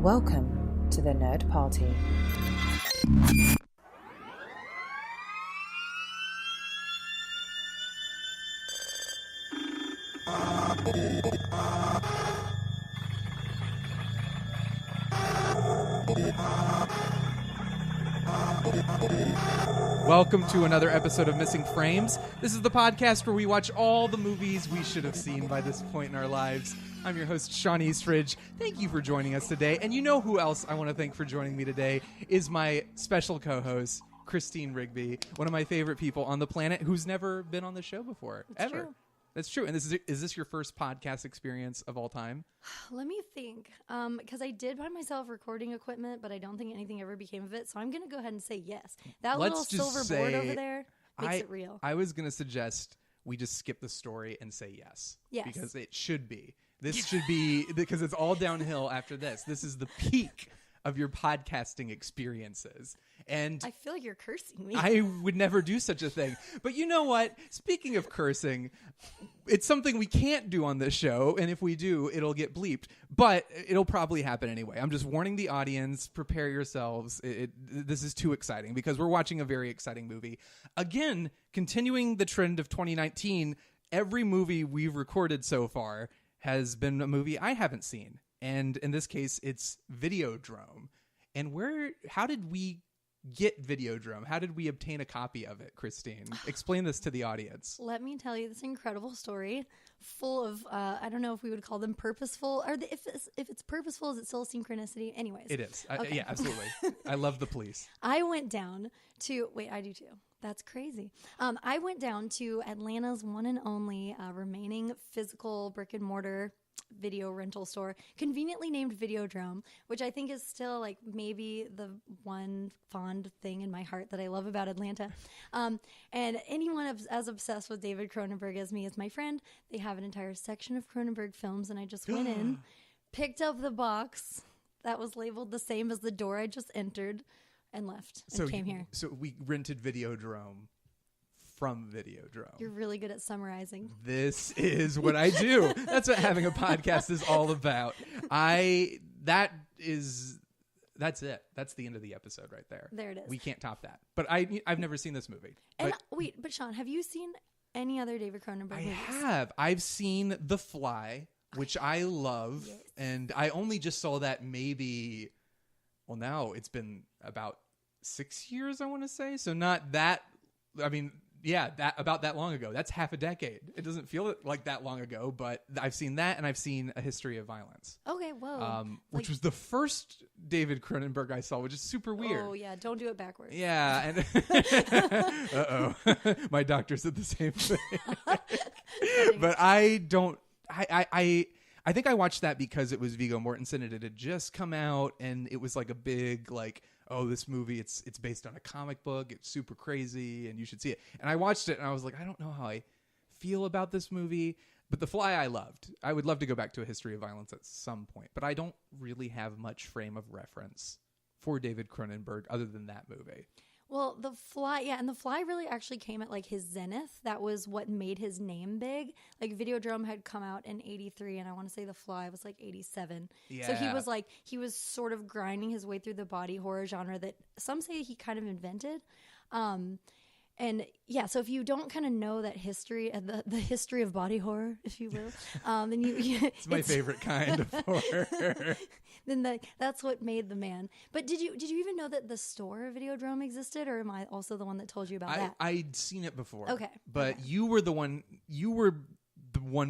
Welcome to the Nerd Party. Welcome to another episode of Missing Frames. This is the podcast where we watch all the movies we should have seen by this point in our lives. I'm your host, Shawn Eastridge. Thank you for joining us today. And you know who else I want to thank for joining me today is my special co-host, Christine Rigby, one of my favorite people on the planet who's never been on the show before, That's ever. True. That's true. And is this your first podcast experience of all time? Let me think. Because I did buy myself recording equipment, but I don't think anything ever became of it. So I'm going to go ahead and say yes. That little silver board over there makes it real. I was going to suggest we just skip the story and say yes. Yes. Because it should be. This should be, because it's all downhill after this. This is the peak of your podcasting experiences. And I feel like you're cursing me. I would never do such a thing. But you know what? Speaking of cursing, it's something we can't do on this show. And if we do, it'll get bleeped. But it'll probably happen anyway. I'm just warning the audience. Prepare yourselves. This is too exciting because we're watching a very exciting movie. Again, continuing the trend of 2019, every movie we've recorded so far has been a movie I haven't seen. And in this case, it's Videodrome. And how did we get Videodrome? How did we obtain a copy of it, Christine? Explain this to the audience. Let me tell you this incredible story full of, I don't know if we would call them purposeful. If it's purposeful, is it still synchronicity? Anyways. It is. Okay. Yeah, absolutely. I love the police. I went down to, I do too. That's crazy. I went down to Atlanta's one and only remaining physical brick and mortar video rental store, conveniently named Videodrome, which I think is still like maybe the one fond thing in my heart that I love about Atlanta. And anyone as obsessed with David Cronenberg as me is my friend. They have an entire section of Cronenberg films, and I just went in, picked up the box that was labeled the same as the door I just entered, and left and came here. So we rented Videodrome from Videodrome. You're really good at summarizing. This is what I do. That's what having a podcast is all about. That's it. That's the end of the episode right there. There it is. We can't top that. But I've never seen this movie. And but Shawn, have you seen any other David Cronenberg movies? I have. I've seen The Fly, which I love. Yes. And I only just saw that maybe, well, now it's been about 6 years, I want to say. So not that, I mean, yeah, about that long ago. That's half a decade. It doesn't feel like that long ago, but I've seen that, and I've seen A History of Violence. Okay, whoa. Which was the first David Cronenberg I saw, which is super weird. Oh, yeah, don't do it backwards. Yeah. And uh-oh. My doctor said the same thing. But I think I watched that because it was Viggo Mortensen, and it had just come out, and it was like a big, like, oh, this movie, it's based on a comic book. It's super crazy, and you should see it. And I watched it, and I was like, I don't know how I feel about this movie. But The Fly I loved. I would love to go back to A History of Violence at some point. But I don't really have much frame of reference for David Cronenberg other than that movie. Well, The Fly, and The Fly really actually came at like his zenith. That was what made his name big. Like Videodrome had come out in 83, and I want to say The Fly was like 87. Yeah. So he was sort of grinding his way through the body horror genre that some say he kind of invented. And yeah, so if you don't kind of know that history, the history of body horror, if you will, then it's my favorite kind of horror. Then that's what made the man. But did you even know that the store Videodrome existed, or am I also the one that told you about that? I'd seen it before. Okay, but okay. You were the one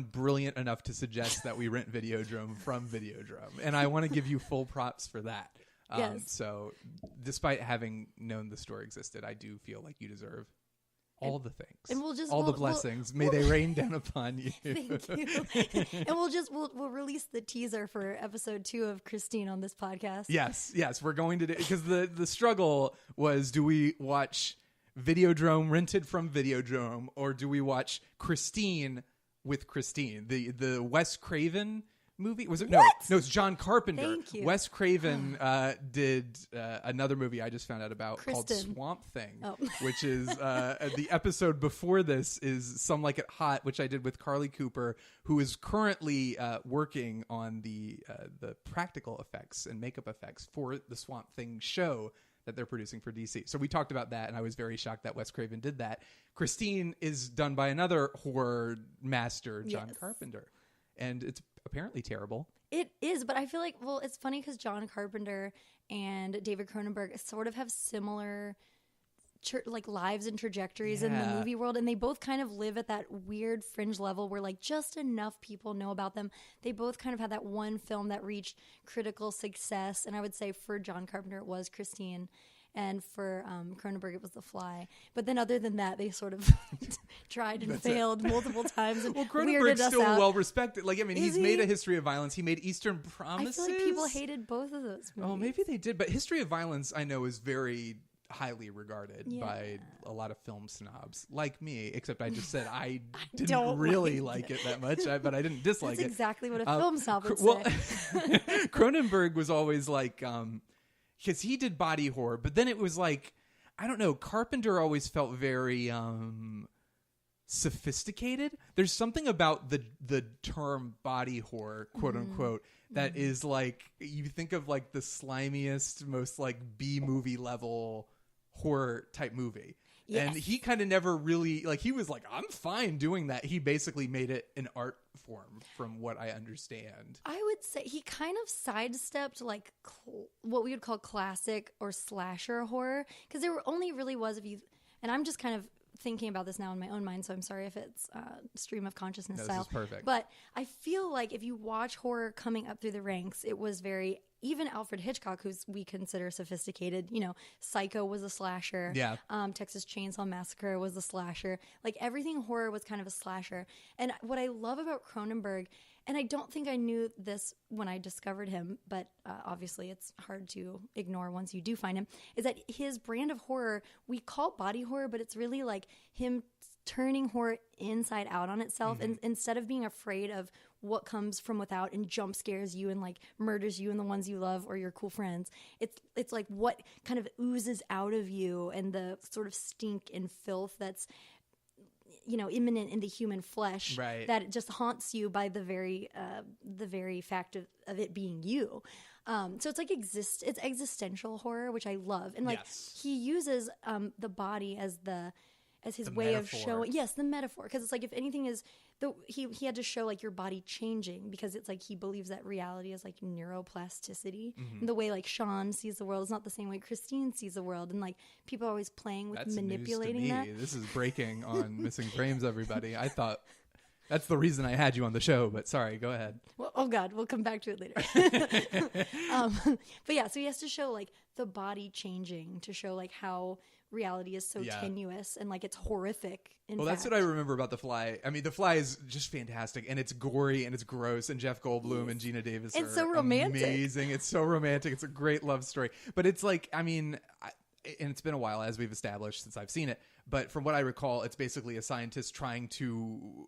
brilliant enough to suggest that we rent Videodrome from Videodrome, and I want to give you full props for that. Yes. So, despite having known the store existed, I do feel like you deserve all the things, and the blessings. May they rain down upon you. Thank you. And we'll release the teaser for episode 2 of Christine on this podcast. Yes, we're going to do, because the struggle was, do we watch Videodrome rented from Videodrome, or do we watch Christine with Christine, the Wes Craven movie? Was it? What? No, it's John Carpenter. Thank you. Wes Craven did another movie I just found out about called Kristen. Swamp Thing, Oh. which is the episode before this is Some Like It Hot, which I did with Carly Cooper, who is currently working on the practical effects and makeup effects for the Swamp Thing show that they're producing for DC. So we talked about that, and I was very shocked that Wes Craven did that. Christine is done by another horror master, John Carpenter, and it's apparently terrible. It is, but I feel like, well, it's funny because John Carpenter and David Cronenberg sort of have similar like lives and trajectories in the movie world, and they both kind of live at that weird fringe level where like just enough people know about them. They both kind of had that one film that reached critical success, and I would say for John Carpenter it was Christine, and for Cronenberg it was The Fly. But then other than that, they sort of tried and failed multiple times and well, weirded Cronenberg's us still out. well respected. Like, I mean, he's he? made A History of Violence. He made Eastern Promises. I feel like people hated both of those movies. Oh, maybe they did. But History of Violence, I know, is very highly regarded by a lot of film snobs like me, except I just said I didn't really like it that much, but I didn't dislike That's it. exactly what a film snob would Well, say. Cronenberg was always like, because he did body horror, but then it was like, I don't know, Carpenter always felt very sophisticated. There's something about the term body horror, quote unquote, that is like, you think of like the slimiest, most like B movie level horror type movie. Yes. And he kind of never really, like, he was like, I'm fine doing that. He basically made it an art form from what I understand. I would say he kind of sidestepped like what we would call classic or slasher horror, because there only really was, if you, and I'm just kind of thinking about this now in my own mind, so I'm sorry if it's stream of consciousness style. This is perfect. But I feel like if you watch horror coming up through the ranks, it was very, even Alfred Hitchcock, who's we consider sophisticated, you know, Psycho was a slasher. Yeah. Texas Chainsaw Massacre was a slasher. Like everything horror was kind of a slasher. And what I love about Cronenberg, and I don't think I knew this when I discovered him, but obviously it's hard to ignore once you do find him, is that his brand of horror, we call body horror, but it's really like him turning horror inside out on itself. And instead of being afraid of what comes from without and jump scares you and like murders you and the ones you love or your cool friends, it's like what kind of oozes out of you and the sort of stink and filth that's, you know, imminent in the human flesh, right, that just haunts you by the very fact of it being you. So it's like it's existential horror, which I love, and like he uses the body as his the way metaphor. of showing, the metaphor, because it's like if anything is he had to show like your body changing, because it's like he believes that reality is like neuroplasticity. And the way like Shawn sees the world is not the same way Christine sees the world, and like people are always playing with That's manipulating news to that. me. This is breaking on Missing Frames, everybody. I thought that's the reason I had you on the show, but sorry, go ahead. Well, oh God, we'll come back to it later. But yeah, so he has to show like the body changing to show like how reality is so tenuous and like it's horrific. That's what I remember about The Fly. I mean, The Fly is just fantastic, and it's gory and it's gross, and Jeff Goldblum and Gina Davis It's are so romantic. amazing. It's so romantic. It's a great love story, but it's like, I mean, and it's been a while, as we've established, since I've seen it. But from what I recall, it's basically a scientist trying to,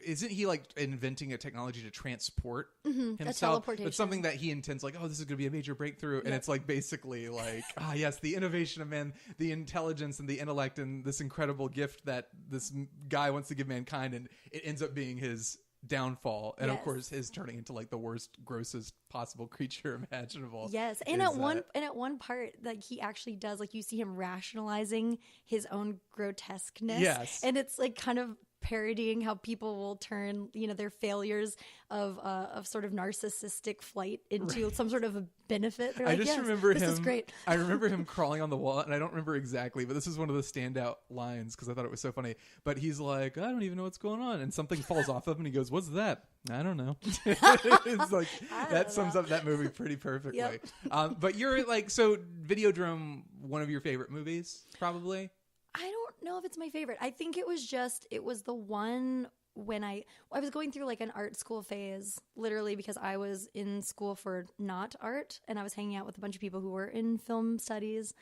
isn't he like inventing a technology to transport himself? teleportation. It's something that he intends, like, oh, this is going to be a major breakthrough. And it's like basically like, yes, the innovation of man, the intelligence and the intellect and this incredible gift that this guy wants to give mankind. And it ends up being his downfall, and of course his turning into like the worst, grossest possible creature imaginable. And at one part, like he actually does, like you see him rationalizing his own grotesqueness, and it's like kind of parodying how people will turn, you know, their failures of sort of narcissistic flight into some sort of a benefit. They're like, remember this him. is great. I remember him crawling on the wall, and I don't remember exactly, but this is one of the standout lines because I thought it was so funny. But he's like, I don't even know what's going on, and something falls off of him, and he goes, "What's that?" I don't know. It's like that sums up that movie pretty perfectly. But you're like, so Videodrome, one of your favorite movies, probably? I don't know if it's my favorite. I think it was the one when I was going through like an art school phase, literally, because I was in school for not art, and I was hanging out with a bunch of people who were in film studies.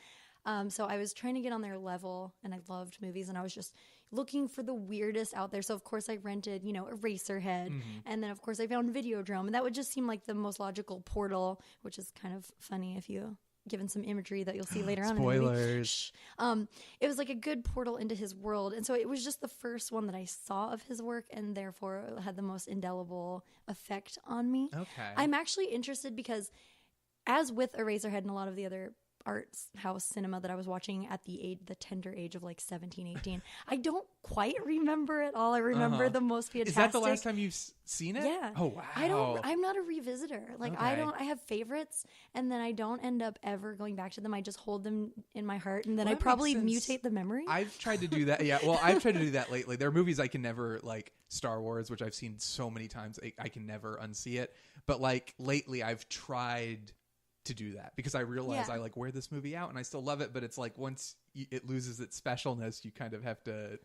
So I was trying to get on their level, and I loved movies, and I was just looking for the weirdest out there. So of course I rented, Eraserhead, and then of course I found Videodrome, and that would just seem like the most logical portal, which is kind of funny if you given some imagery that you'll see later on. Spoilers. It was like a good portal into his world, and so it was just the first one that I saw of his work, and therefore it had the most indelible effect on me. Okay. I'm actually interested because, as with Eraserhead and a lot of the other art house cinema that I was watching at the tender age of like 17, 18, I don't quite remember it all. I remember the most fantastic. Is that the last time you've seen it? Yeah. Oh, wow. I'm not a revisitor. Like Okay. I have favorites, and then I don't end up ever going back to them. I just hold them in my heart, and then Well, I that probably makes sense. mutate the memory. I've tried to do that. Yeah, well, I've tried to do that lately. There are movies I can never, like Star Wars, which I've seen so many times, I can never unsee it. But like lately, I've tried to do that because I realize I like wear this movie out and I still love it. But it's like once it loses its specialness, you kind of have to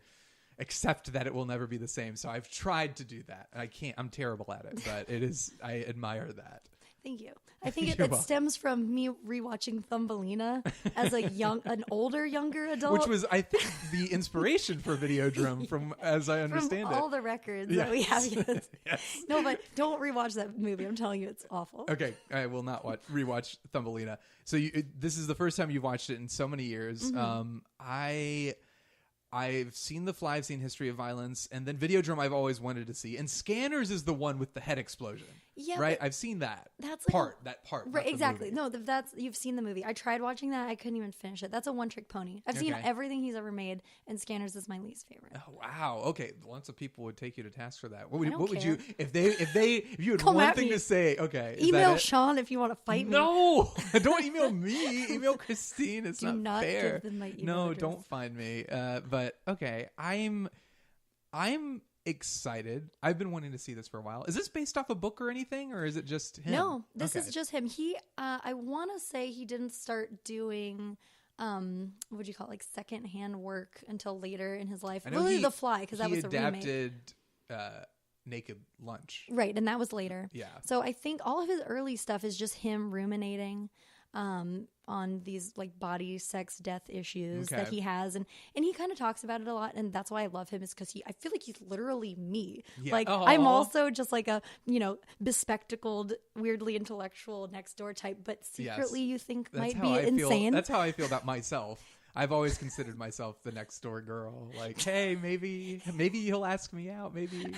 accept that it will never be the same. So I've tried to do that. I can't. I'm terrible at it, but it is. I admire that. Thank you. I think You're it stems from me rewatching Thumbelina as an older, younger adult. Which was, I think, the inspiration for Videodrome, from as I understand from all the records that we have. Yes. Yes. No, but don't rewatch that movie. I'm telling you, it's awful. Okay, I will not rewatch Thumbelina. So this is the first time you've watched it in so many years. I've seen The Fly, I've seen History of Violence, and then Videodrome I've always wanted to see. And Scanners is the one with the head explosion. Yeah, right? I've seen that. That's like that part. Right, exactly. No, that's you've seen the movie. I tried watching that. I couldn't even finish it. That's a one-trick pony. I've seen everything he's ever made, and Scanners is my least favorite. Oh, wow. Okay, lots of people would take you to task for that. What would care. you if you had Come one at thing me. to say? Okay, is Email that it? Shawn if you want to fight me. No, don't email me. Email Christine. It's Do not fair. give them my email No, address. don't find me. But okay, I'm excited. I've been wanting to see this for a while. Is this based off a book or anything, or is it just him? No, this is just him. He, I want to say he didn't start doing, what would you call it, like secondhand work until later in his life. I know Really, he- The Fly, because that was he a remake. adapted Naked Lunch. Right, and that was later. Yeah. So I think all of his early stuff is just him ruminating on these like body, sex, death issues that he has, and he kind of talks about it a lot, and that's why I love him, is because I feel like he's literally me. Yeah. Like I'm also just like a bespectacled, weirdly intellectual next door type, but secretly you think That's might how be I feel. insane. That's how I feel about myself. I've always considered myself the next door girl. Like, hey, maybe he'll ask me out. Maybe,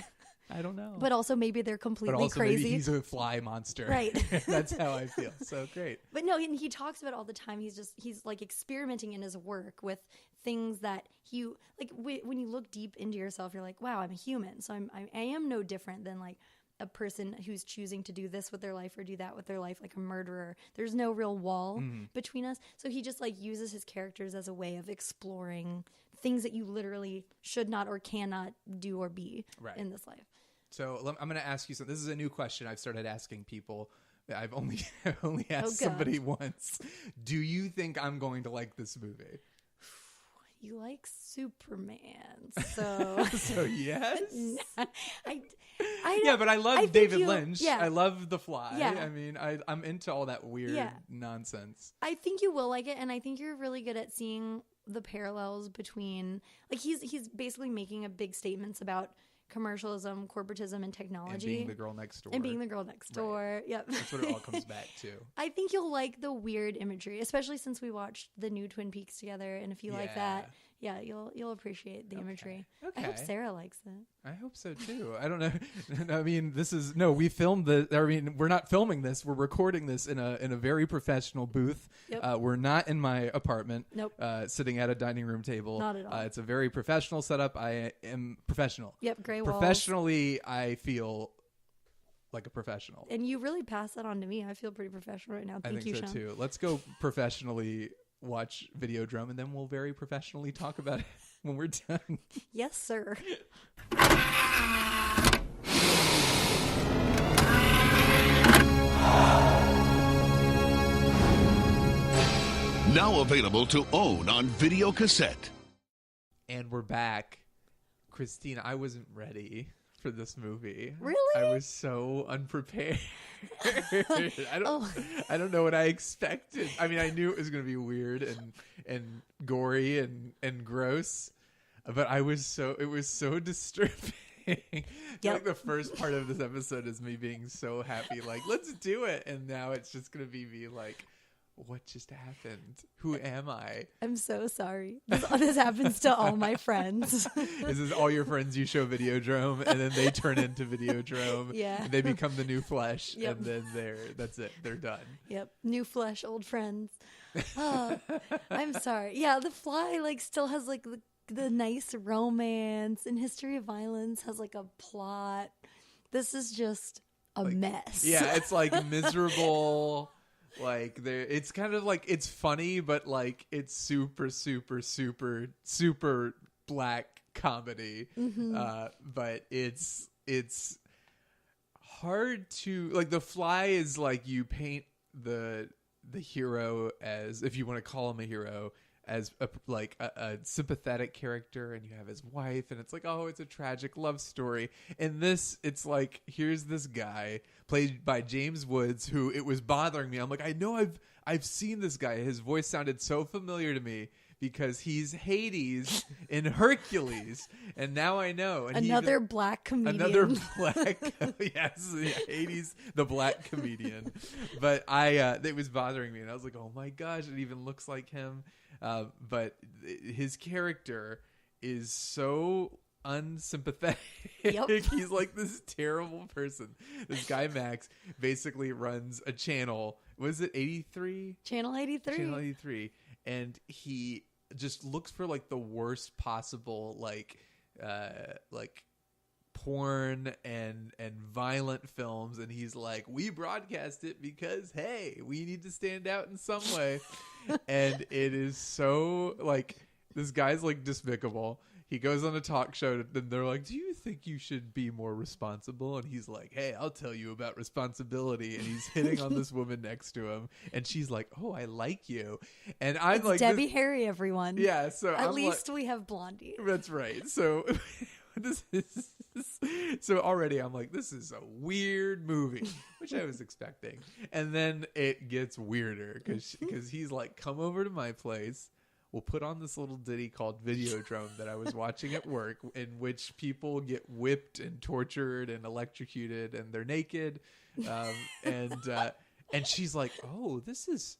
I don't know. But also maybe they're completely But also crazy. maybe he's a fly monster. Right. That's how I feel. So great. But no, and he talks about it all the time. He's like experimenting in his work with things that he like. When you look deep into yourself, you're like, wow, I'm a human. So I am no different than like a person who's choosing to do this with their life or do that with their life, like a murderer. There's no real wall between us. So he just like uses his characters as a way of exploring things that you literally should not or cannot do or be in this life. So I'm going to ask you something. This is a new question I've started asking people. I've only asked somebody once. Do you think I'm going to like this movie? You like Superman, so So yes. I Yeah, but I love think David you- Lynch. yeah. I love The Fly. Yeah. I mean, I'm into all that weird nonsense. I think you will like it, and I think you're really good at seeing the parallels between, like, he's basically making a big statements about commercialism, corporatism, and technology. And being the girl next door. And being the girl next door. Yep. That's what it all comes back to. I think you'll like the weird imagery, especially since we watched the new Twin Peaks together, and if you like that, you'll appreciate the imagery. I hope Sarah likes it. I hope so too. I don't know. I mean, we filmed we're not filming this. We're recording this in a very professional booth. Yep. We're not in my apartment. Nope. Sitting at a dining room table. Not at all. It's a very professional setup. I am professional. Yep. Gray walls. Professionally, I feel like a professional. And you really pass that on to me. I feel pretty professional right now. Thank you, so Shawn. too. Let's go professionally watch Videodrome, and then we'll very professionally talk about it when we're done. Yes, sir. Now available to own on video cassette. And we're back. Christine, I wasn't ready for this movie. Really? I was so unprepared. I don't know what I expected. I mean, I knew it was going to be weird and gory and gross. But it was so disturbing. Like the first part of this episode is me being so happy, like, let's do it. And now it's just going to be me like, what just happened? Who am I? I'm so sorry. This happens to all my friends. This is all your friends you show Videodrome, and then they turn into Videodrome. Yeah. And they become the new flesh, Yep. and then that's it. They're done. Yep. New flesh, old friends. Oh, I'm sorry. Yeah, The Fly like still has like the nice romance, and History of Violence has like a plot. This is just a mess. Yeah, it's like miserable. Like it's kind of like it's funny, but like it's super, super, super, super black comedy. But it's hard to like. The Fly is like you paint the hero as, if you want to call him a hero, as a sympathetic character, and you have his wife, and it's like, oh, it's a tragic love story. In this, it's like, here's this guy played by James Woods, who it was bothering me. I'm like, I know I've seen this guy. His voice sounded so familiar to me because he's Hades in Hercules, and now I know. And another black comedian. Yes, Hades, the black comedian. But it was bothering me, and I was like, oh my gosh, it even looks like him. But his character is so unsympathetic. Yep. He's like this terrible person. This guy Max basically runs a channel. Was it 83? Channel 83. Channel 83. And he just looks for like the worst possible like porn and violent films, and he's like, we broadcast it because hey, we need to stand out in some way. And it is so like, this guy's like despicable. He goes on a talk show, and they're like, do you think you should be more responsible? And he's like, hey, I'll tell you about responsibility. And he's hitting on this woman next to him, and she's like, oh, I like you. And I'm It's like, Debbie Harry, everyone. yeah, so at least we have Blondie. that's right. So so already I'm like, this is a weird movie, which I was expecting. And then it gets weirder because he's like, come over to my place. We'll put on this little ditty called Videodrome that I was watching at work, in which people get whipped and tortured and electrocuted, and they're naked. And she's like, oh, this is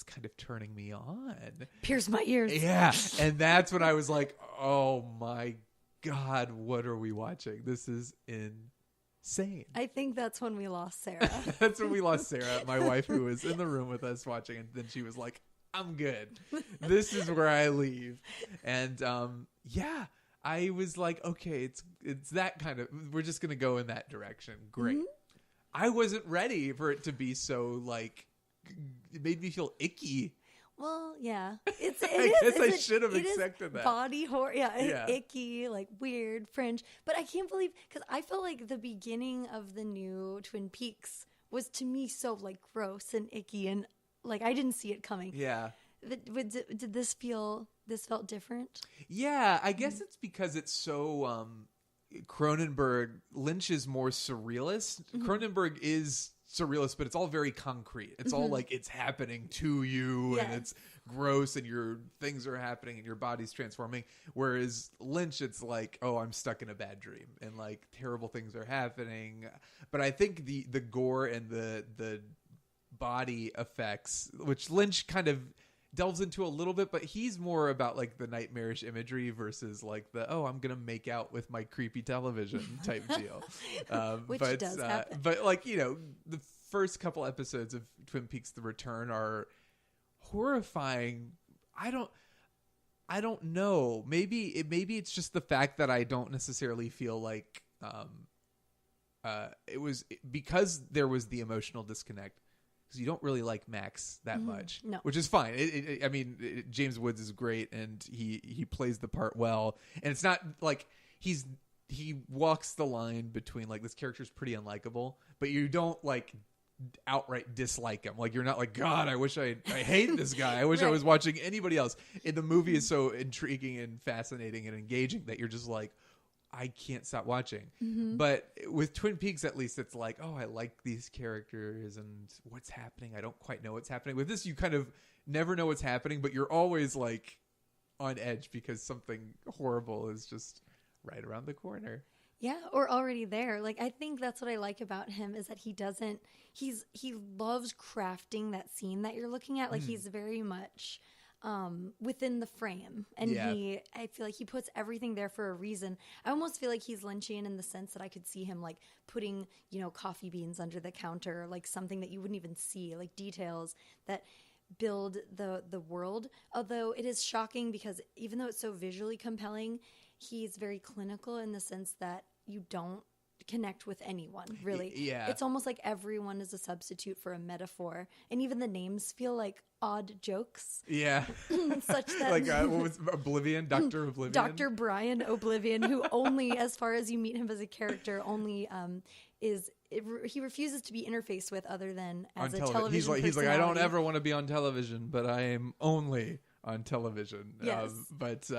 kind of turning me on. Pierce my ears. Yeah. And that's when I was like, oh my God, what are we watching? This is insane. I think that's when we lost Sarah. That's when we lost Sarah, my wife, who was in the room with us watching. And then she was like, I'm good. This is where I leave. And yeah, I was like, okay, it's that kind of, we're just going to go in that direction. Great. Mm-hmm. I wasn't ready for it to be so like, it made me feel icky. Well, yeah. I guess I should have expected that. Body horror. Yeah, icky, like weird, fringe. But I can't believe, because I felt like the beginning of the new Twin Peaks was to me so like gross and icky, and like I didn't see it coming. Yeah. Did this felt different? Yeah, I guess it's because it's so Cronenberg. Lynch is more surrealist. Mm-hmm. Cronenberg is surrealist, but it's all very concrete. It's all like it's happening to you, and it's gross, and your things are happening, and your body's transforming. Whereas Lynch, it's like, oh, I'm stuck in a bad dream, and like terrible things are happening. But I think the gore and the body effects, which Lynch kind of delves into a little bit, but he's more about like the nightmarish imagery versus like the, oh, I'm gonna make out with my creepy television type deal. Which does happen. But like, you know, the first couple episodes of Twin Peaks: The Return are horrifying. I don't know. Maybe it's just the fact that I don't necessarily feel like it was because there was the emotional disconnect. Because you don't really like Max that much, no. Which is fine. James Woods is great, and he plays the part well. And it's not like he walks the line between like this character's pretty unlikable, but you don't like outright dislike him. Like you're not like, God, I wish I hate this guy. I wish I was watching anybody else. And the movie is so intriguing and fascinating and engaging that you're just like, I can't stop watching. Mm-hmm. But with Twin Peaks, at least, it's like, oh, I like these characters and what's happening. I don't quite know what's happening. With this, you kind of never know what's happening, but you're always like on edge because something horrible is just right around the corner. Yeah, or already there. Like, I think that's what I like about him is that he loves crafting that scene that you're looking at. Like, he's very much within the frame. And I feel like he puts everything there for a reason. I almost feel like he's Lynchian in the sense that I could see him like putting, coffee beans under the counter, like something that you wouldn't even see, like details that build the world. Although it is shocking because even though it's so visually compelling, he's very clinical in the sense that you don't connect with anyone, really. Yeah. It's almost like everyone is a substitute for a metaphor. And even the names feel like odd jokes. Yeah. Such that... like, what was Oblivion? Dr. Oblivion? Dr. Brian Oblivion, who only, as far as you meet him as a character, only he refuses to be interfaced with other than as a television he's like, I don't ever want to be on television, but I am only on television. Yes. But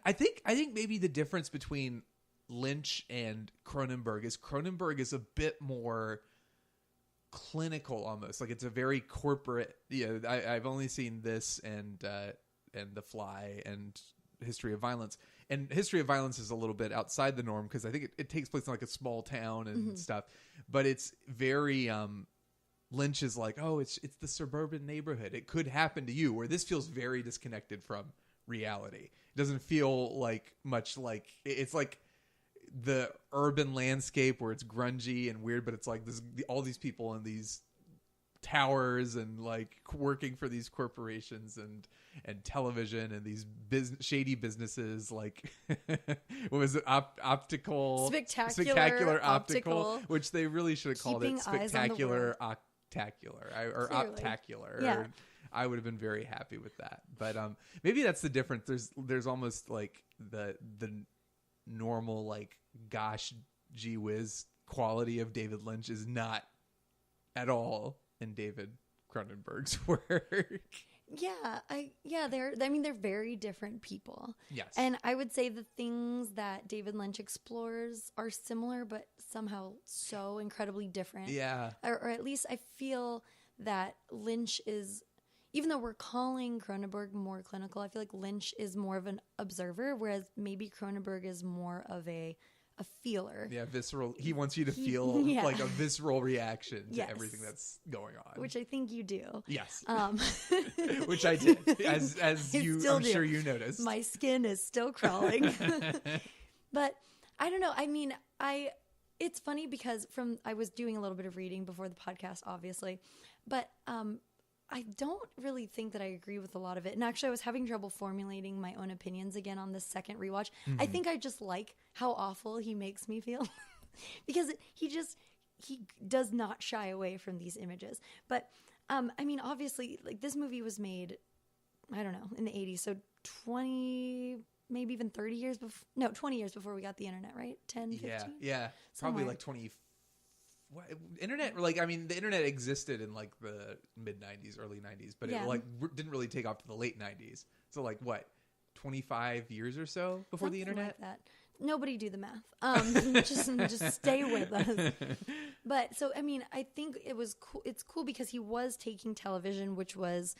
I think maybe the difference between Lynch and Cronenberg is a bit more clinical, almost like it's a very corporate. I've only seen this and The Fly and History of Violence, and History of Violence is a little bit outside the norm because I think it takes place in like a small town and stuff, but it's very Lynch is like, oh, it's the suburban neighborhood, it could happen to you, where this feels very disconnected from reality. It doesn't feel like much like it's like the urban landscape where it's grungy and weird, but it's like all these people in these towers and like working for these corporations and television and these shady businesses, like what was it, spectacular optical, which they really should have called it spectacular octacular or optacular. Yeah. I would have been very happy with that, but maybe that's the difference. There's almost like the normal like gosh gee whiz quality of David Lynch is not at all in David Cronenberg's work. They're very different people. Yes. And I would say the things that David Lynch explores are similar but somehow so incredibly different. Yeah. Or at least I feel that Lynch is, even though we're calling Cronenberg more clinical, I feel like Lynch is more of an observer, whereas maybe Cronenberg is more of a feeler. Yeah, visceral. He wants you to feel like a visceral reaction to everything that's going on. Which I think you do. Yes. Which I did, as you, I'm sure you noticed. My skin is still crawling. But I don't know. I mean, it's funny because I was doing a little bit of reading before the podcast, obviously, but I don't really think that I agree with a lot of it. And actually, I was having trouble formulating my own opinions again on this second rewatch. I think I just like how awful he makes me feel because he does not shy away from these images. But I mean, obviously, like this movie was made, I don't know, in the 80s. So 20, maybe even 30 years before, no, 20 years before we got the internet, right? 10, 15? Yeah. Probably like 20. Internet, like, I mean, the internet existed in like the mid 90s, early 90s, but it like didn't really take off to the late 90s. So like what, 25 years or so before the internet? Like that. Nobody do the math. Just stay with us. But so, I mean, I think it was cool. It's cool because he was taking television, which was,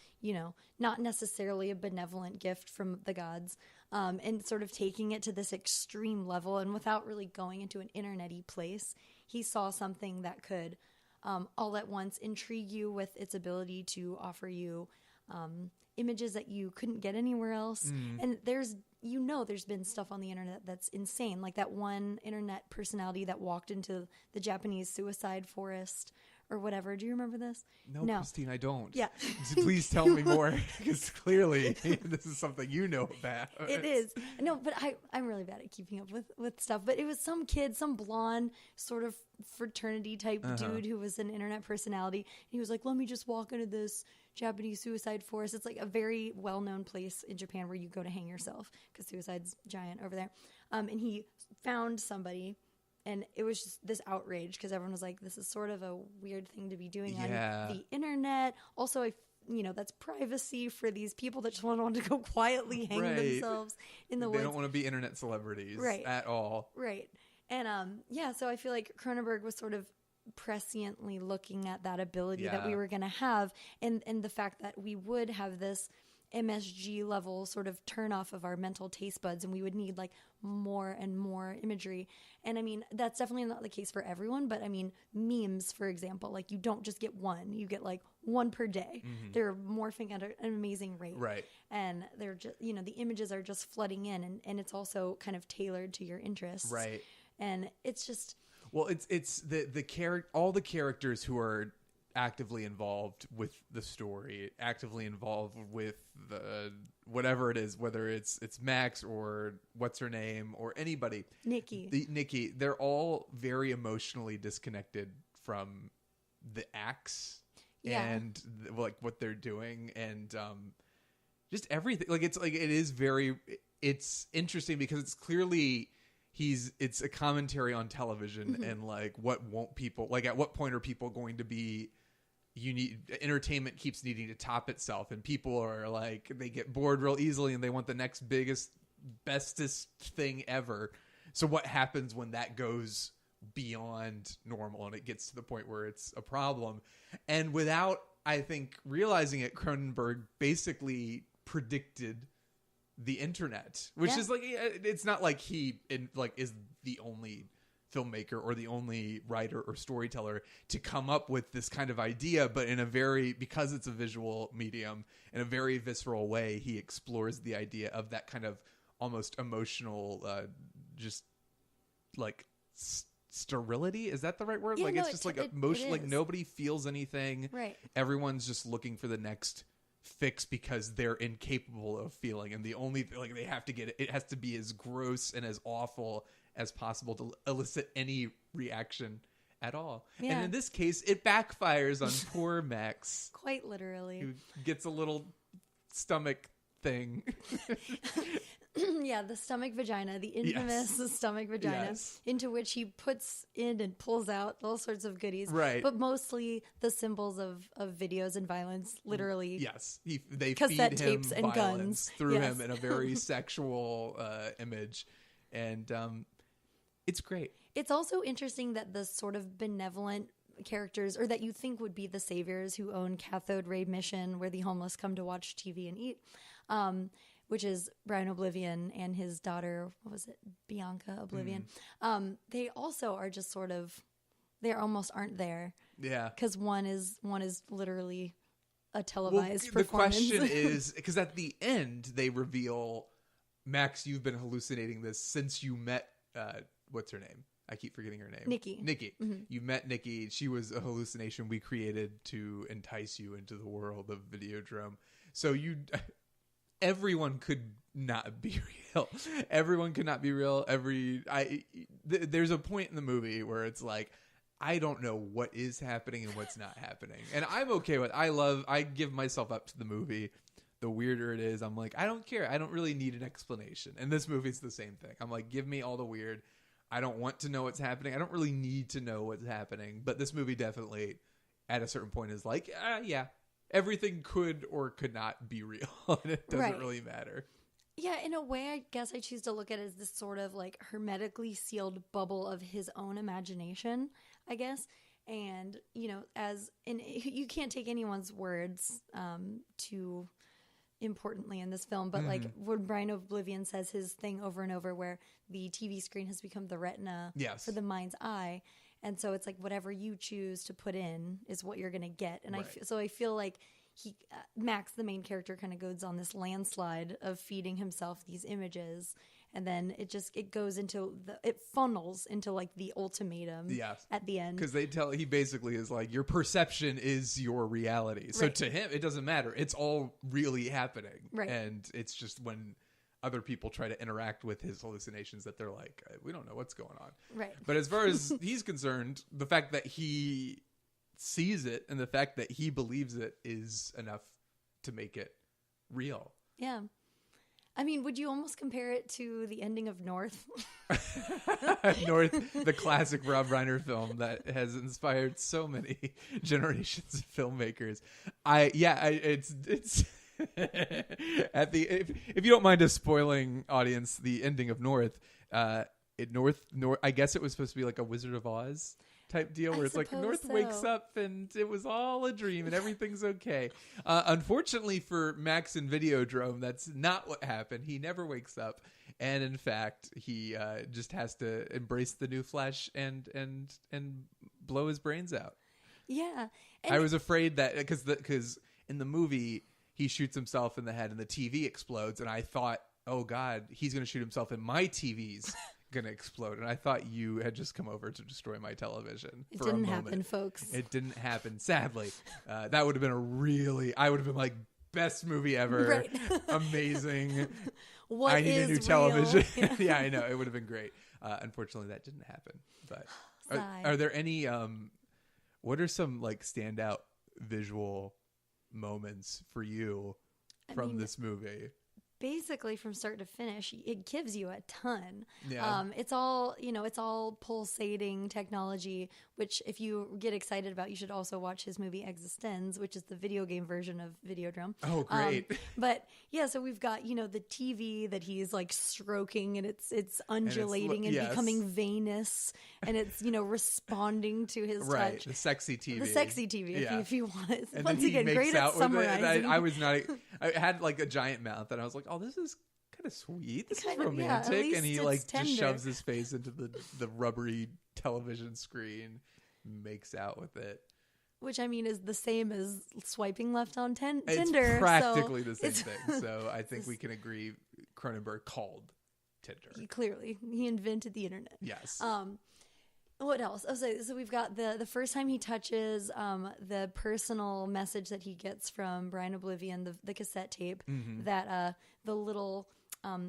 not necessarily a benevolent gift from the gods, and sort of taking it to this extreme level, and without really going into an internet-y place. He saw something that could all at once intrigue you with its ability to offer you images that you couldn't get anywhere else. And there's been stuff on the internet that's insane. Like that one internet personality that walked into the Japanese suicide forest or whatever. Do you remember this? No, Christine, I don't. Yeah. Please tell me more, because clearly this is something you know about. It is. No, but I'm really bad at keeping up with stuff. But it was some kid, some blonde sort of fraternity type dude who was an internet personality. And he was like, let me just walk into this Japanese suicide forest. It's like a very well-known place in Japan where you go to hang yourself because suicide's giant over there. And he found somebody. And it was just this outrage because everyone was like, this is sort of a weird thing to be doing on the internet. Also, that's privacy for these people that just want to go quietly hang themselves in the woods. They don't want to be internet celebrities at all. Right. And so I feel like Cronenberg was sort of presciently looking at that ability that we were going to have and the fact that we would have this MSG level sort of turn off of our mental taste buds, and we would need like more and more imagery. And I mean, that's definitely not the case for everyone, but I mean, memes, for example, like you don't just get one, you get like one per day. They're morphing at an amazing rate. Right. And they're just, you know, the images are just flooding in, and it's also kind of tailored to your interests. Right. And it's just, well, it's all the characters who are actively involved with the story, actively involved with the whatever it is, whether it's Max or what's her name or anybody, Nikki, they're all very emotionally disconnected from the acts and like what they're doing, and just everything. Like it's interesting because it's clearly it's a commentary on television and like what won't people, like at what point are people going to be, entertainment keeps needing to top itself, and people are like, they get bored real easily and they want the next biggest, bestest thing ever. So what happens when that goes beyond normal and it gets to the point where it's a problem? And without, I think, realizing it, Cronenberg basically predicted the internet, which is like, it's not like he is the only filmmaker or the only writer or storyteller to come up with this kind of idea, but in a very, because it's a visual medium, in a very visceral way, he explores the idea of that kind of almost emotional, just like sterility. Is that the right word? Yeah, like no, it's just like emotion, like nobody feels anything. Right. Everyone's just looking for the next fix because they're incapable of feeling, and the only, like, they have to get it has to be as gross and as awful as possible to elicit any reaction at all. Yeah. And in this case, it backfires on poor Max. quite literally. Who gets a little stomach thing. Yeah, the stomach vagina, the infamous stomach vagina, into which he puts in and pulls out all sorts of goodies. Right. But mostly the symbols of videos and violence, literally. Yes. They cassette feed him tapes and violence guns. through him in a very sexual image. And it's great. It's also interesting that the sort of benevolent characters, or that you think would be the saviors who own Cathode Ray Mission, where the homeless come to watch TV and eat, which is Brian Oblivion and his daughter, what was it, Bianca Oblivion. They also are just sort of, they almost aren't there. Yeah. Because one is literally a televised performance. The question is, because at the end they reveal, Max, you've been hallucinating this since you met, what's her name? I keep forgetting her name. Nikki. Mm-hmm. You met Nikki. She was a hallucination we created to entice you into the world of Videodrome. So everyone could not be real. Everyone could not be real. There's a point in the movie where it's like, I don't know what is happening and what's not happening. And I'm okay with, I give myself up to the movie. The weirder it is, I'm like, I don't care. I don't really need an explanation. And this movie's the same thing. I'm like, give me all the weird. I don't want to know what's happening. I don't really need to know what's happening. But this movie definitely, at a certain point, is like, yeah, everything could or could not be real. And it doesn't really matter. Yeah, in a way, I guess I choose to look at it as this sort of like hermetically sealed bubble of his own imagination, I guess. And, you know, you can't take anyone's words too importantly in this film, but like when Brian Oblivion says his thing over and over where the TV screen has become the retina for the mind's eye, and so it's like whatever you choose to put in is what you're gonna get. And I feel like Max, the main character, kind of goes on this landslide of feeding himself these images, and then it goes into it funnels into like the ultimatum at the end, because he basically is like, your perception is your reality. So to him, it doesn't matter. It's all really happening, and it's just when other people try to interact with his hallucinations that they're like, we don't know what's going on. Right. But as far as he's concerned, the fact that he sees it and the fact that he believes it is enough to make it real. Yeah. I mean, would you almost compare it to the ending of North? North, the classic Rob Reiner film that has inspired so many generations of filmmakers. It's if you don't mind us spoiling audience, the ending of North, I guess it was supposed to be like a Wizard of Oz. type deal where I it's like suppose North wakes so. up and it was all a dream and everything's okay. Unfortunately for Max in Videodrome, that's not what happened. He never wakes up, and in fact, he just has to embrace the new flesh and blow his brains out. Yeah. And I was afraid that because in the movie he shoots himself in the head and the TV explodes, and I thought, oh God, he's going to shoot himself and my TV's going to explode. And I thought you had just come over to destroy my television. It for didn't a moment. happen, folks. It didn't happen, sadly. That would have been I would have been like, best movie ever. Right. Amazing. What I need a is new real? television. Yeah. Yeah, I know. It would have been great. Unfortunately, that didn't happen. But Sigh. are there any, what are some like standout visual moments for you from this movie? Basically, from start to finish, it gives you a ton. Yeah. It's all pulsating technology, which if you get excited about, you should also watch his movie Existenz, which is the video game version of Videodrome. Oh, great. But yeah, so we've got, the TV that he's like stroking, and it's undulating and yes. becoming veinous, and it's, responding to his Right, touch. the sexy TV. The sexy TV, Yeah. if you want it. And Once then he again, makes great at out with it. summarizing. And I was not. I had like a giant mouth, and I was like, "Oh, this is kind of sweet. This Kind is of, yeah, at romantic." least And he it's like tender. just shoves his face into the rubbery television screen, makes out with it. Which I mean is the same as swiping left on Tinder. It's practically so the same it's- thing. So I think we can agree. Cronenberg called Tinder. Clearly, he invented the internet. Yes. What else? Oh, so we've got the first time he touches the personal message that he gets from Brian Oblivion, the cassette tape, Mm-hmm. that the little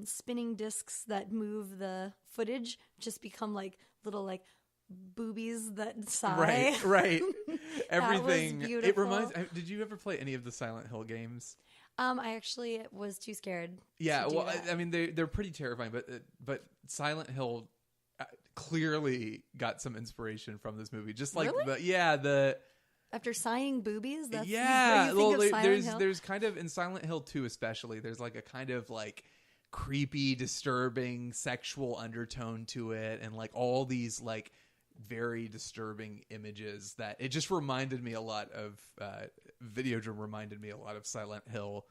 spinning discs that move the footage just become like little like boobies that sigh. Right. was Everything. It beautiful. reminds. Did you ever play any of the Silent Hill games? I actually was too scared. Yeah, to do well, that. I mean, they're pretty terrifying, but Silent Hill clearly got some inspiration from this movie. Just like Really? the After sighing boobies, that's yeah. you Well, think of Silent Hill? there's kind of in Silent Hill 2 especially. There's like a kind of like creepy, disturbing sexual undertone to it, and like all these like very disturbing images that it just reminded me a lot of Videodrome reminded me a lot of Silent Hill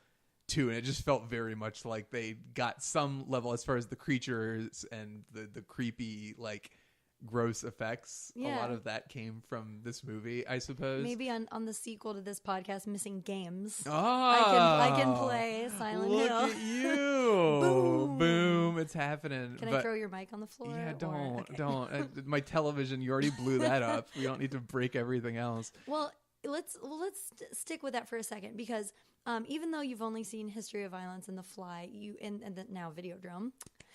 2, and it just felt very much like they got some level as far as the creatures and the creepy like gross effects. A Yeah. lot of that came from this movie, I suppose. Maybe on the sequel to this podcast, Missing Games. Oh, I can play Silent look Hill. at you. Boom. Boom, it's happening. Can I But- throw your mic on the floor? Yeah, or- okay. don't. My television, you already blew that up. We don't need to break everything else. Well, let's stick with that for a second, because even though you've only seen History of Violence and The Fly, now Videodrome,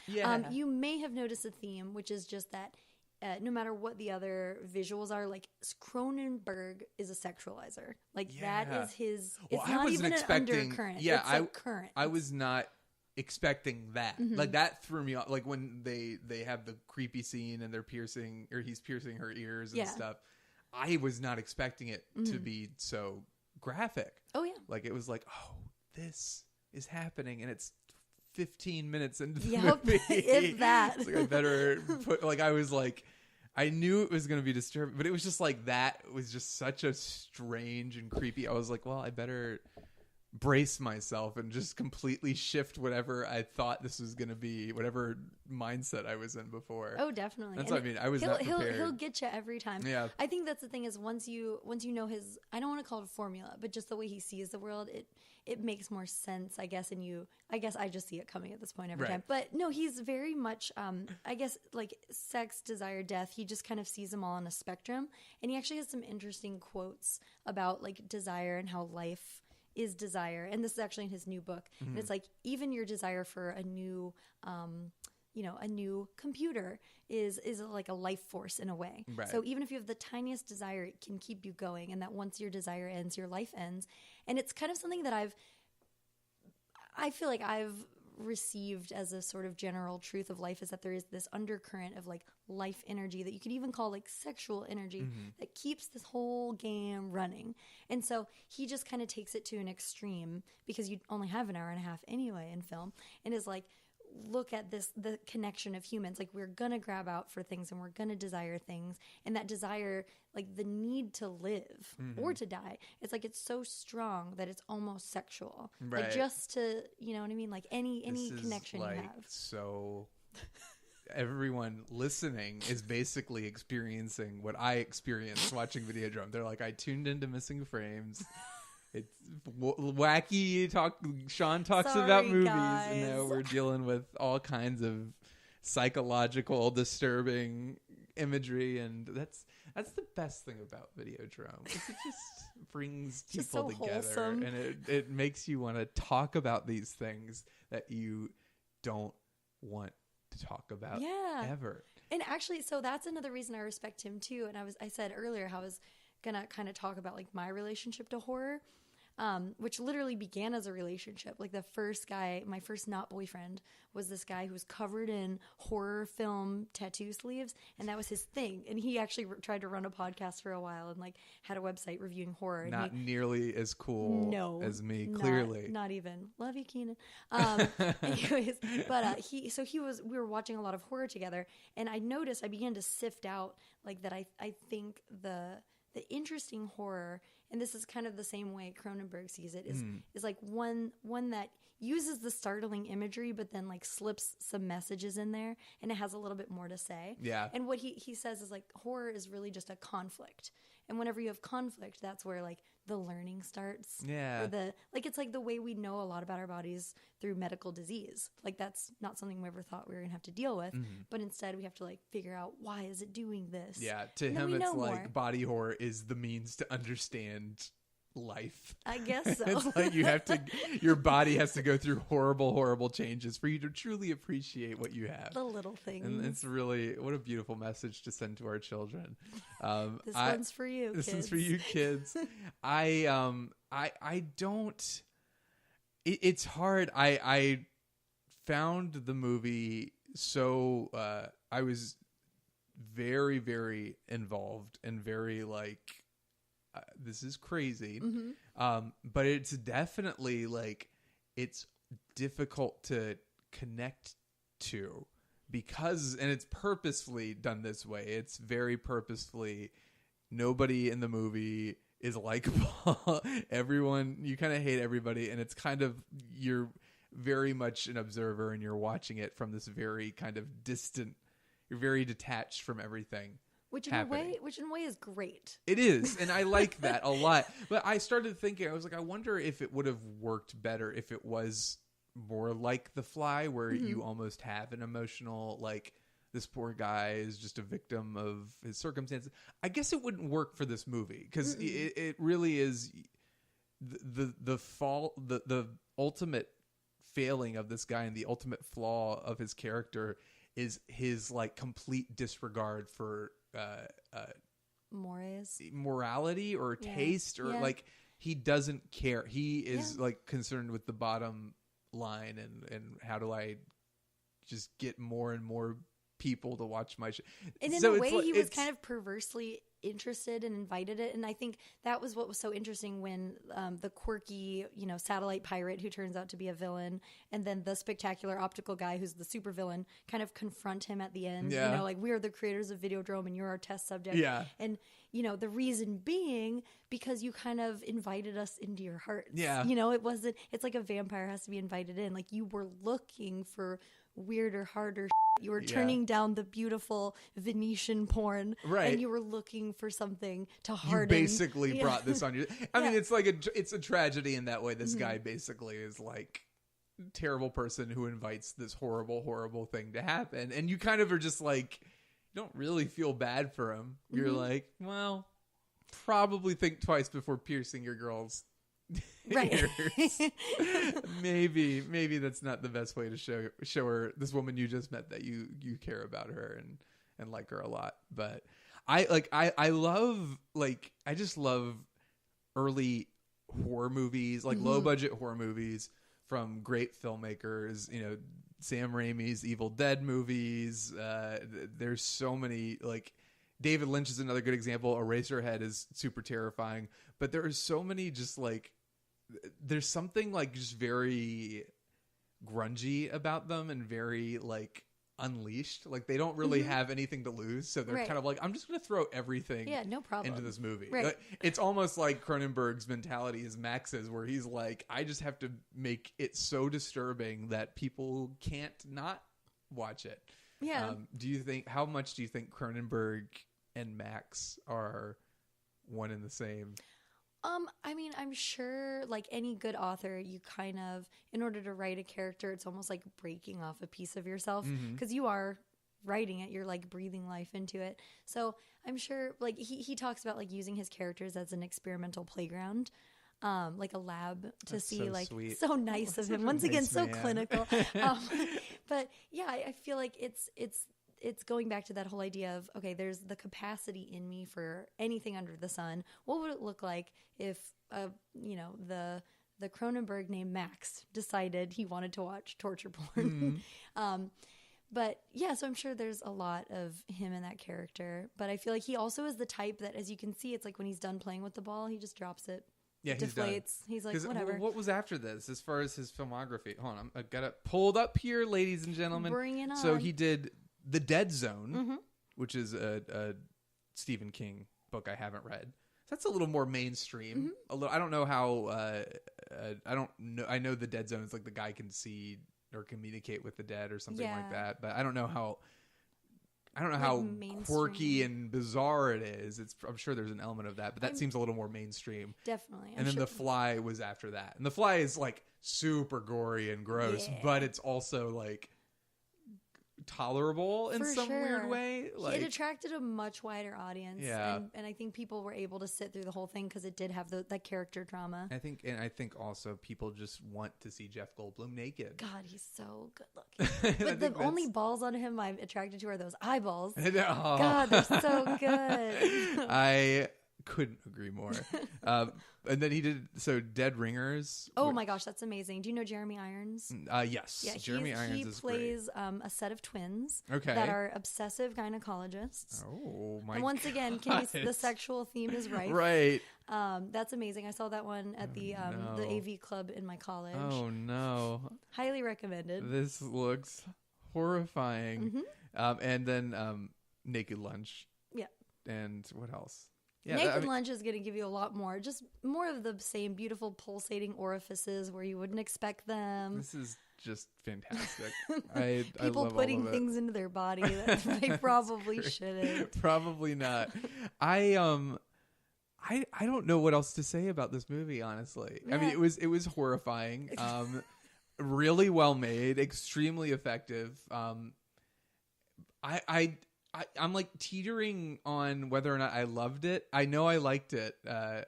Yeah. you may have noticed a theme, which is just that no matter what the other visuals are, like Cronenberg is a sexualizer. Like Yeah. that is his. Well, It's I not wasn't even expecting- an undercurrent. yeah, it's a current. I was not expecting that. Mm-hmm. Like that threw me off. Like when they have the creepy scene and he's piercing her ears and Yeah. stuff. I was not expecting it to be so graphic. Oh yeah. Like it was like, oh, this is happening, and it's 15 minutes into the Yep, movie. if that. It's like I better put. Like I was like, I knew it was going to be disturbing, but it was just like that was just such a strange and creepy. I was like, well, I better brace myself and just completely shift whatever I thought this was going to be, whatever mindset I was in before. Oh, definitely. That's And what I mean. I was he'll, not prepared. He'll get you every time. Yeah. I think that's the thing is once you know his, I don't want to call it a formula, but just the way he sees the world, it makes more sense, I guess. And I guess I just see it coming at this point every Right. time. But no, he's very much, I guess, like sex, desire, death. He just kind of sees them all on a spectrum. And he actually has some interesting quotes about like desire and how life is desire. And this is actually in his new book. And it's like even your desire for a new a new computer is like a life force in a way. Right. So even if you have the tiniest desire, it can keep you going, and that once your desire ends, your life ends. And it's kind of something that I feel like I've received as a sort of general truth of life, is that there is this undercurrent of like life energy that you could even call like sexual energy that keeps this whole game running. And so he just kind of takes it to an extreme, because you only have an hour and a half anyway in film, and is like, look at the connection of humans. Like, we're going to grab out for things and we're going to desire things. And that desire, like the need to live or to die, it's like it's so strong that it's almost sexual. Right. Like, just to, you know what I mean? Like any connection like, you have. So everyone listening is basically experiencing what I experienced watching Videodrome. They're like, I tuned into Missing Frames. It's wacky. Shawn talks about movies, guys. and now we're dealing with all kinds of psychological, disturbing imagery, and that's the best thing about Videodrome. It just brings people so together, wholesome. and it makes you want to talk about these things that you don't want to talk about ever. And actually, so that's another reason I respect him too. And I said earlier how I was gonna kind of talk about like my relationship to horror, which literally began as a relationship. Like, the first guy, my first not boyfriend, was this guy who was covered in horror film tattoo sleeves, and that was his thing. And he actually tried to run a podcast for a while and like had a website reviewing horror. Not nearly as cool as me, clearly. Not even. Love you, Keenan. Anyways, but we were watching a lot of horror together, and I noticed, I began to sift out like that. I think the interesting horror, and this is kind of the same way Cronenberg sees it, is like one that uses the startling imagery, but then like slips some messages in there, and it has a little bit more to say. Yeah. And what he says is like, horror is really just a conflict. And whenever you have conflict, that's where like the learning starts. Yeah. Or it's like the way we know a lot about our bodies through medical disease. Like, that's not something we ever thought we were going to have to deal with, but instead we have to like figure out, why is it doing this? Yeah. To And then him, we it's know like more. body horror is the means to understand life. I guess so. It's like your body has to go through horrible changes for you to truly appreciate what you have. The little things. And it's really, what a beautiful message to send to our children. This one's for you, This kids. one's for you, kids. I don't. It's hard. I found the movie so I was very, very involved and very like, this is crazy. But it's definitely like, it's difficult to connect to because, and it's purposefully done this way. It's very purposefully, nobody in the movie is likable. Everyone, you kind of hate everybody, and it's kind of, you're very much an observer and you're watching it from this very kind of distant, you're very detached from everything. Which in a way is great. It is, and I like that a lot. But I started thinking, I was like, I wonder if it would have worked better if it was more like The Fly, where you almost have an emotional, like, this poor guy is just a victim of his circumstances. I guess it wouldn't work for this movie because it really is the ultimate failing of this guy and the ultimate flaw of his character is his like complete disregard for morality or taste or like he doesn't care. He is like concerned with the bottom line and how do I just get more and more people to watch my show. And in a way, he was kind of perversely interested and invited it. And I think that was what was so interesting when the quirky, satellite pirate who turns out to be a villain, and then the spectacular optical guy who's the super villain kind of confront him at the end. Yeah. Like, we are the creators of Videodrome and you're our test subject. Yeah. And, the reason being because you kind of invited us into your hearts. Yeah. It's like a vampire has to be invited in. Like, you were looking for weirder, harder you were turning down the beautiful Venetian porn, right? And you were looking for something to harden. You basically brought this on you. I mean, it's like it's a tragedy in that way. This guy basically is like a terrible person who invites this horrible thing to happen, and you kind of are just like, you don't really feel bad for him. You're like, well, probably think twice before piercing your girl's right. maybe that's not the best way to show her, this woman you just met, that you care about her and like her a lot. But I just love early horror movies, like low budget horror movies from great filmmakers. Sam Raimi's Evil Dead movies. There's so many, like David Lynch is another good example. Eraserhead is super terrifying, but there are so many just like, there's something like just very grungy about them and very like unleashed. Like they don't really have anything to lose, so they're kind of like, I'm just going to throw everything no problem. into this movie. Right. It's almost like Cronenberg's mentality is Max's, where he's like, I just have to make it so disturbing that people can't not watch it. Yeah. How much do you think Cronenberg and Max are one and the same? I mean, I'm sure like any good author, you kind of, in order to write a character, it's almost like breaking off a piece of yourself because you are writing it. You're like breathing life into it. So I'm sure like he talks about like using his characters as an experimental playground, like a lab to That's see so like sweet. so nice of him. Once again, so clinical. But yeah, I feel like it's going back to that whole idea of, okay, there's the capacity in me for anything under the sun. What would it look like if, the Cronenberg named Max decided he wanted to watch torture porn? But yeah, so I'm sure there's a lot of him in that character. But I feel like he also is the type that, as you can see, it's like when he's done playing with the ball, he just drops it. Yeah, deflates. He's like, whatever. What was after this as far as his filmography? Hold on, I've got it pulled up here, ladies and gentlemen. Bring it on. So he did The Dead Zone, which is a Stephen King book I haven't read. That's a little more mainstream. I don't know how. I don't know. I know The Dead Zone is like the guy can see or communicate with the dead or something like that. But I don't know how. How quirky and bizarre it is. I'm sure there's an element of that, but that seems a little more mainstream. Definitely. And then The Fly was after that. And The Fly is like super gory and gross, but it's also like tolerable in some weird way. Like, it attracted a much wider audience. Yeah. And I think people were able to sit through the whole thing because it did have that character drama. I think also people just want to see Jeff Goldblum naked. God, he's so good looking. But the only balls on him I'm attracted to are those eyeballs. God, they're so good. I couldn't agree more. And then he did Dead Ringers. Oh my gosh, that's amazing. Do you know Jeremy Irons? Yes. Yeah, Jeremy Irons is great. He plays a set of twins that are obsessive gynecologists. Oh my! And once again, the sexual theme is rife. Right. That's amazing. I saw that one at the AV club in my college. Oh no! Highly recommended. This looks horrifying. And then Naked Lunch. Yeah. And what else? Yeah, Naked Lunch is going to give you a lot more, just more of the same beautiful pulsating orifices where you wouldn't expect them. This is just fantastic. People I love putting all of it. things into their body that they probably shouldn't. Probably not. I don't know what else to say about this movie, honestly. Yeah. I mean, it was horrifying. Really well made, extremely effective. I'm like teetering on whether or not I loved it. I know I liked it. I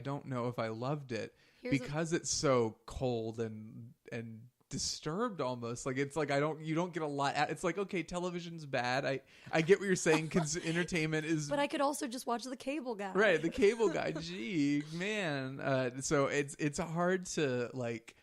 don't know if I loved it because it's so cold and disturbed almost. Like it's like you don't get a lot. It's like, okay, television's bad. I get what you're saying. Entertainment is. But I could also just watch the cable guy. Right, the cable guy. Gee, man. So it's hard to like.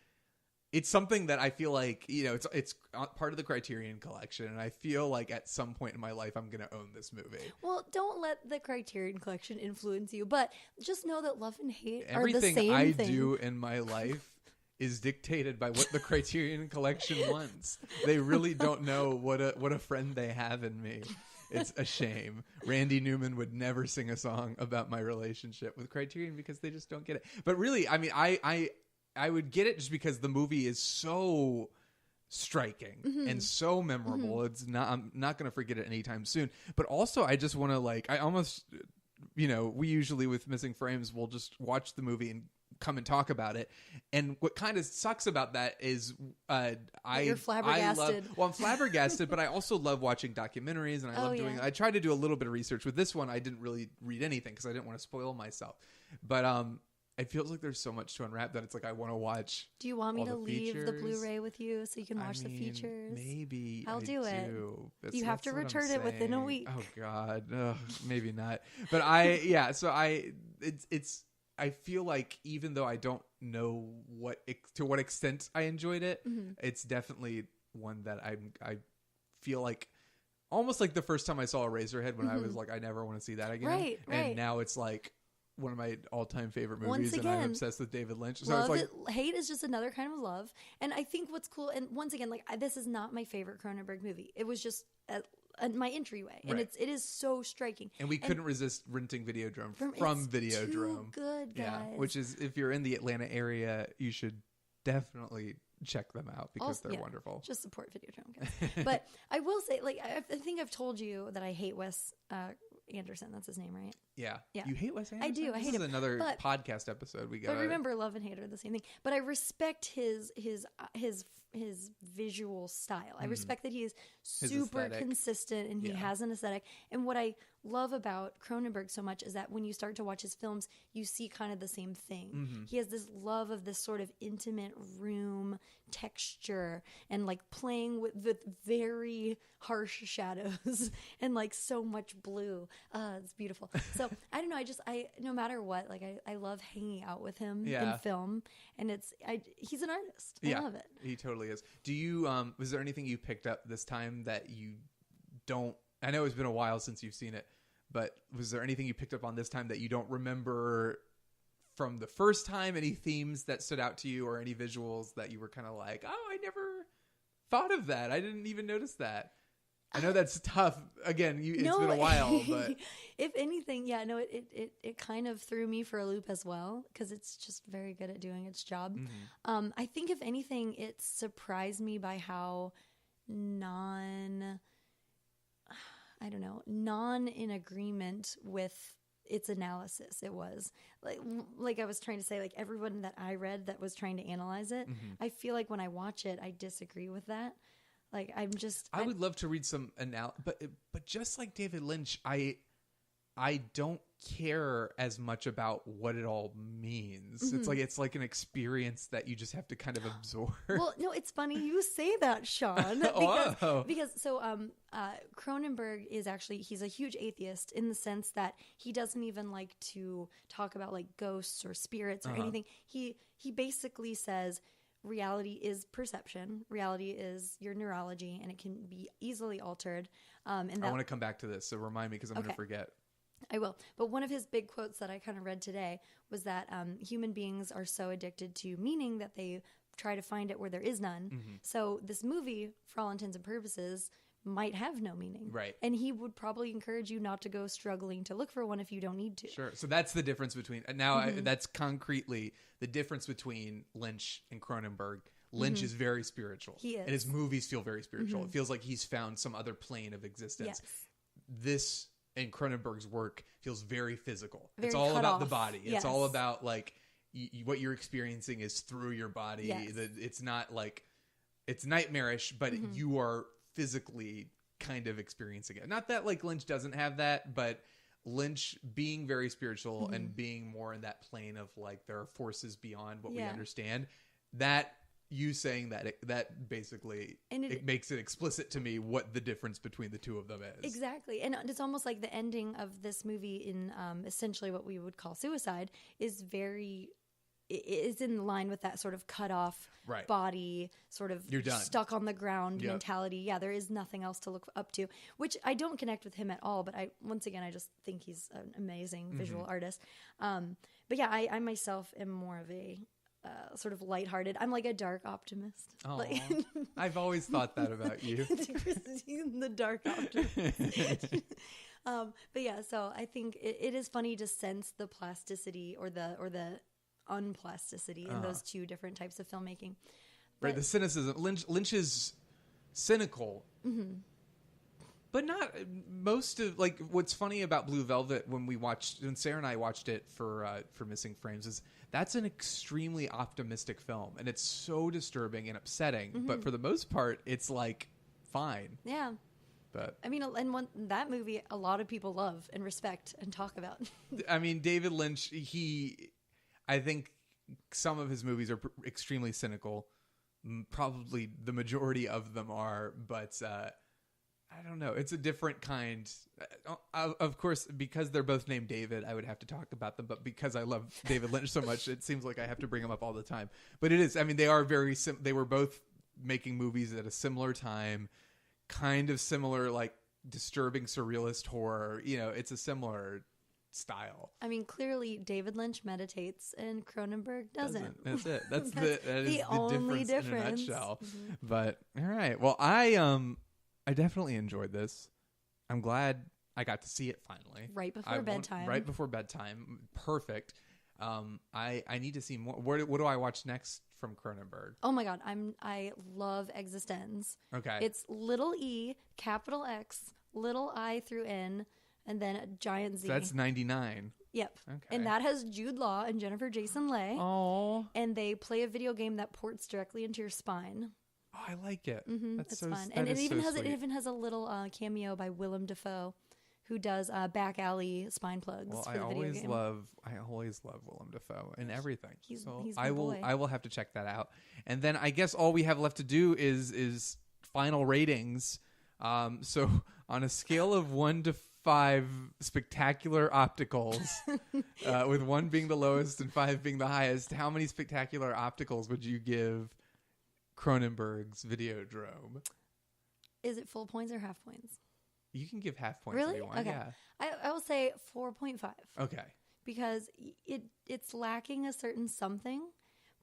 It's something that I feel like, it's part of the Criterion Collection, and I feel like at some point in my life I'm going to own this movie. Well, don't let the Criterion Collection influence you, but just know that love and hate Everything are the same I thing. do in my life is dictated by what the Criterion Collection wants. They really don't know what a friend they have in me. It's a shame. Randy Newman would never sing a song about my relationship with Criterion because they just don't get it. But really, I mean, I would get it just because the movie is so striking and so memorable. I'm not going to forget it anytime soon. But also, I just want to I almost, we usually with Missing Frames, we'll just watch the movie and come and talk about it. And what kind of sucks about that is you're flabbergasted. I'm flabbergasted, but I also love watching documentaries, and I love doing. I tried to do a little bit of research with this one. I didn't really read anything because I didn't want to spoil myself. But it feels like there's so much to unwrap that it's like I want to watch. Do you want me to leave the features. Blu-ray with you so you can watch the features? Maybe I'll do it. You have to That's what return I'm it within a saying. week. Oh God, maybe not. But I feel like even though I don't know to what extent I enjoyed it, it's definitely one that I feel like almost like the first time I saw Eraserhead when I was like, I never want to see that again. Right. And now it's like, one of my all-time favorite Once movies, and again, I'm obsessed with David Lynch. So love it's like it. Hate is just another kind of love. And I think what's cool, and once again, like this is not my favorite Cronenberg movie. It was just my entryway, and Right. it is so striking. And we couldn't resist renting Videodrome from it's Videodrome. Too good, guys. Yeah, which is, if you're in the Atlanta area, you should definitely check them out because Also, they're yeah, wonderful. Just support Videodrome, guys. But I will say, like, I think I've told you that I hate Wes Anderson. That's his name, right? Yeah. Yeah. You hate Wes Anderson? I do. I hate This him. is another But- podcast episode we got. But remember, love and hate are the same thing. But I respect his visual style. I respect that he is super aesthetic. consistent and he Yeah. has an aesthetic. And what I love about Cronenberg so much is that when you start to watch his films, you see kind of the same thing. He has this love of this sort of intimate room texture and like playing with very harsh shadows and like so much blue. It's beautiful. So I don't know. I no matter what, like I love hanging out with him Yeah. in film, and he's an artist. I love it. He totally is. Do you was there anything you picked up this time that you don't, I know it's been a while since you've seen it, but was there anything you picked up on this time that you don't remember from the first time? Any themes that stood out to you or any visuals that you were kind of like, oh, I never thought of that. I didn't even notice that. I know that's tough. Again, it's been a while, but if anything, yeah, no, it kind of threw me for a loop as well because it's just very good at doing its job. I think if anything, it surprised me by how non in agreement with its analysis it was. Like I was trying to say, like everyone that I read that was trying to analyze it, I feel like when I watch it, I disagree with that. Like I would love to read some but just like David Lynch, I don't care as much about what it all means. It's like an experience that you just have to kind of absorb. Well, no, it's funny you say that, Shawn, because Cronenberg is actually, he's a huge atheist in the sense that he doesn't even like to talk about like ghosts or spirits or anything. He basically says reality is perception. Reality is your neurology, and it can be easily altered. And I want to come back to this, so remind me because I'm going to forget. I will. But one of his big quotes that I kind of read today was that human beings are so addicted to meaning that they try to find it where there is none. So this movie, for all intents and purposes, might have no meaning. Right. And he would probably encourage you not to go struggling to look for one if you don't need to. Sure. So that's the difference between, that's concretely the difference between Lynch and Cronenberg. Lynch is very spiritual. He is. And his movies feel very spiritual. It feels like he's found some other plane of existence. Yes. This, in Cronenberg's work, feels very physical. Very it's all cut about off. the body. Yes. It's all about like what you're experiencing is through your body. Yes. It's not like, it's nightmarish, but you are physically kind of experiencing it. Not that like Lynch doesn't have that, but Lynch being very spiritual and being more in that plane of like there are forces beyond what we understand. That you saying that basically it makes it explicit to me what the difference between the two of them is. Exactly. And it's almost like the ending of this movie in essentially what we would call suicide is in line with that sort of cut off body, sort of You're done. Stuck on the ground mentality. Yeah, there is nothing else to look up to, which I don't connect with him at all. But I just think he's an amazing visual artist. But yeah, I myself am more of a sort of lighthearted. I'm like a dark optimist. Like, I've always thought that about you. Christine, the dark optimist. But yeah, so I think it is funny to sense the plasticity or the unplasticity in those two different types of filmmaking. Right, the cynicism. Lynch is cynical, but not most of like. What's funny about Blue Velvet when Sarah and I watched it for Missing Frames is that's an extremely optimistic film, and it's so disturbing and upsetting. But for the most part, it's like fine. Yeah. But I mean, that movie, a lot of people love and respect and talk about. I mean, David Lynch, I think some of his movies are extremely cynical. Probably the majority of them are, but I don't know. It's a different kind. Of course, because they're both named David, I would have to talk about them. But because I love David Lynch so much, it seems like I have to bring him up all the time. But it is. I mean, they are very. They were both making movies at a similar time, kind of similar, like disturbing surrealist horror. You know, it's a similar style. I mean, clearly David Lynch meditates and Cronenberg doesn't. That's it. That That's is the only difference in a nutshell. Mm-hmm. But all right. Well, I definitely enjoyed this. I'm glad I got to see it finally. Right before bedtime. Right before bedtime. Perfect. I need to see more. What do I watch next from Cronenberg? Oh my God. I love Existenz. Okay. It's little E, capital X, little I through N, and then a giant Z. So that's 99. Yep. Okay. And that has Jude Law and Jennifer Jason Leigh. Oh. And they play a video game that ports directly into your spine. Oh, I like it. Mm-hmm. It's fun. And it even has a little cameo by Willem Dafoe, who does back alley spine plugs for the video game. I always love Willem Dafoe and everything. He's I will boy. I will have to check that out. And then I guess all we have left to do is final ratings. So on a scale of 1 to 5 spectacular opticals, with 1 being the lowest and 5 being the highest, how many spectacular opticals would you give Cronenberg's Videodrome? Is it full points or half points? You can give half points Really? if you want. Okay. Yeah. I will say 4.5. Okay. Because it's lacking a certain something,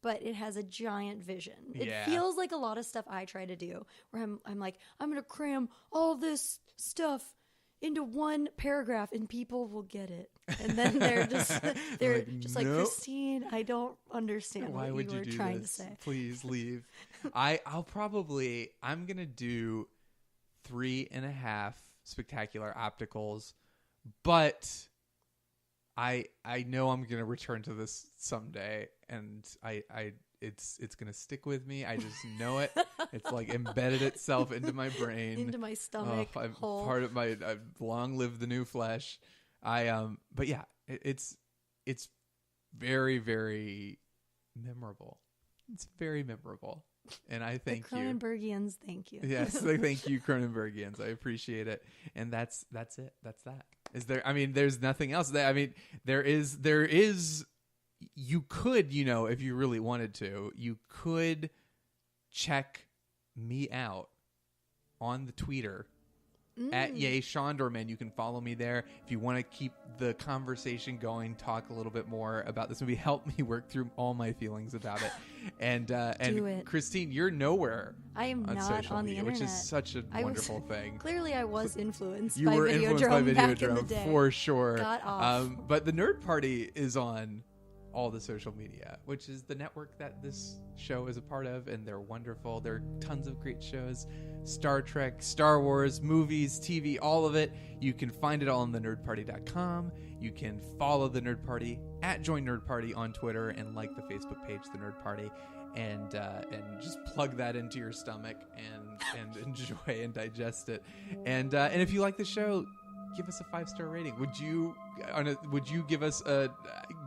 but it has a giant vision. It feels like a lot of stuff I try to do, where I'm like, I'm going to cram all this stuff into one paragraph and people will get it. And then they're just like, Christine, I don't understand Why what would you were do trying this? to say. Please leave. I'm going to do 3.5 spectacular opticals, but I know I'm going to return to this someday, and it's going to stick with me. I just know it. It's like embedded itself into my brain, into my stomach hole. Part of my I've long lived the new flesh. But yeah, it's very, very memorable. It's very memorable. And I thank the Cronenbergians, thank you. Yes, thank you, Cronenbergians. I appreciate it. And that's it. That's that. Is there? I mean, there's nothing else. There is. You could, if you really wanted to, you could check me out on the Twitter at Shondorman. You can follow me there if you want to keep the conversation going. Talk a little bit more about this movie. Help me work through all my feelings about it. And Do it. Christine, you're nowhere. I am on not social on the media, internet, which is such a wonderful thing. Clearly, I was influenced. You were influenced by back in the Videodrome day. for sure. Got off. But the Nerd Party is on all the social media, which is the network that this show is a part of, and they're wonderful. There are tons of great shows. Star Trek, Star Wars, movies, TV, all of it. You can find it all on thenerdparty.com. You can follow the Nerd Party at Join Nerd Party on Twitter, and like the Facebook page, The Nerd Party, and just plug that into your stomach and enjoy and digest it. And if you like the show, give us a 5-star rating. Would you give us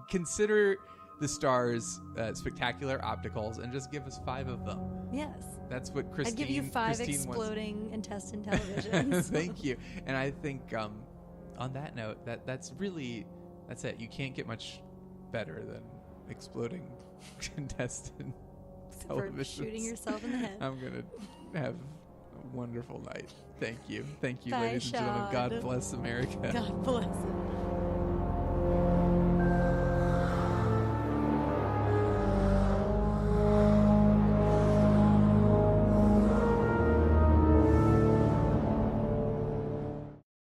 consider the stars spectacular opticals and just give us 5 of them? Yes. That's what Christine. I'd give you 5 Christine exploding intestine televisions. Thank you. And I think on that note, that's it. You can't get much better than exploding intestine televisions. For shooting yourself in the head. I'm gonna have a wonderful night. Thank you. Bye, ladies and gentlemen. Shawn. God bless America. God bless it.